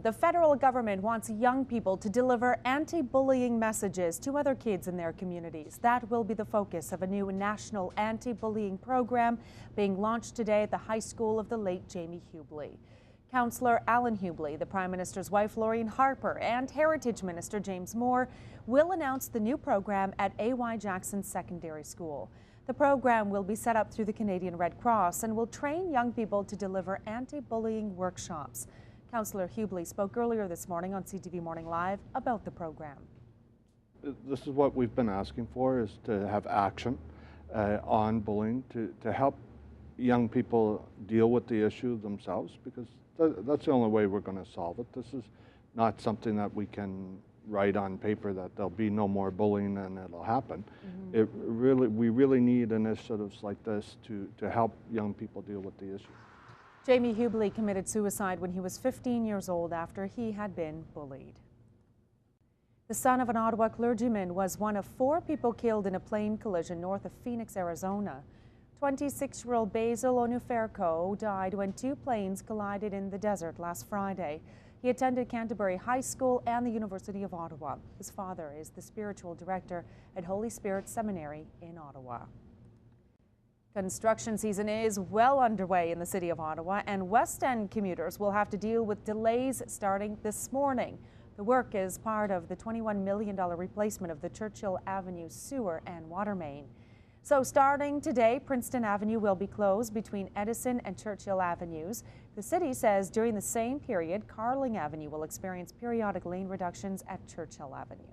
The federal government wants young people to deliver anti-bullying messages to other kids in their communities. That will be the focus of a new national anti-bullying program being launched today at the high school of the late Jamie Hubley. Councillor Alan Hubley, the Prime Minister's wife Laureen Harper, and Heritage Minister James Moore will announce the new program at A.Y. Jackson Secondary School. The program will be set up through the Canadian Red Cross and will train young people to deliver anti-bullying workshops. Councillor Hubley spoke earlier this morning on CTV Morning Live about the program. This is what we've been asking for, is to have action on bullying to help young people deal with the issue themselves, because that's the only way we're going to solve it. This is not something that we can write on paper that there'll be no more bullying and it'll happen. We really need initiatives like this to help young people deal with the issue. Jamie Hubley committed suicide when he was 15 years old after he had been bullied. The son of an Ottawa clergyman was one of 4 people killed in a plane collision north of Phoenix, Arizona. 26-year-old Basil Onuferco died when 2 planes collided in the desert last Friday. He attended Canterbury High School and the University of Ottawa. His father is the spiritual director at Holy Spirit Seminary in Ottawa. Construction season is well underway in the city of Ottawa, and West End commuters will have to deal with delays starting this morning. The work is part of the $21 million replacement of the Churchill Avenue sewer and water main. So starting today, Princeton Avenue will be closed between Edison and Churchill Avenues. The city says during the same period, Carling Avenue will experience periodic lane reductions at Churchill Avenue.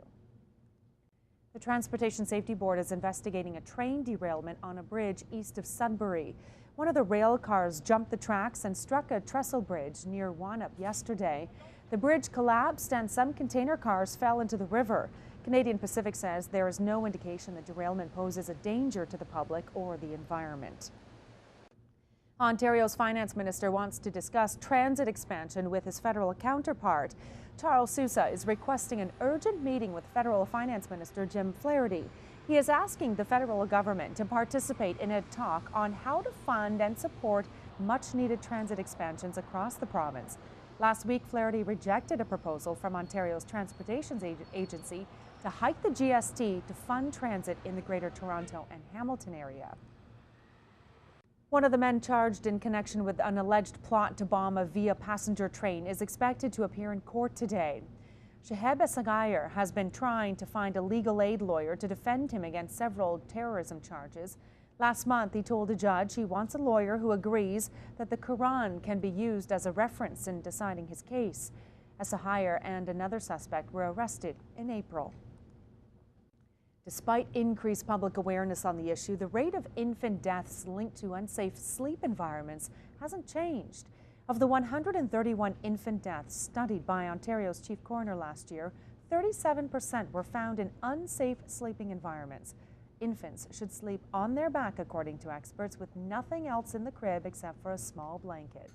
The Transportation Safety Board is investigating a train derailment on a bridge east of Sudbury. One of the rail cars jumped the tracks and struck a trestle bridge near Wanup yesterday. The bridge collapsed and some container cars fell into the river. Canadian Pacific says there is no indication the derailment poses a danger to the public or the environment. Ontario's finance minister wants to discuss transit expansion with his federal counterpart. Charles SOUSA is requesting an urgent meeting with federal finance minister Jim FLAHERTY. He is asking the federal government to participate in a talk on how to fund and support much-needed transit expansions across the province. Last week, FLAHERTY rejected a proposal from Ontario's Transportation Agency to hike the GST to fund transit in the Greater Toronto and Hamilton area. One of the men charged in connection with an alleged plot to bomb a Via passenger train is expected to appear in court today. Shaheb Essagayer has been trying to find a legal aid lawyer to defend him against several terrorism charges. Last month, he told a judge he wants a lawyer who agrees that the Quran can be used as a reference in deciding his case. Essagayer and another suspect were arrested in April. Despite increased public awareness on the issue, the rate of infant deaths linked to unsafe sleep environments hasn't changed. Of the 131 infant deaths studied by Ontario's Chief Goerner last year, 37% were found in unsafe sleeping environments. Infants should sleep on their back, according to experts, with nothing else in the crib except for a small blanket.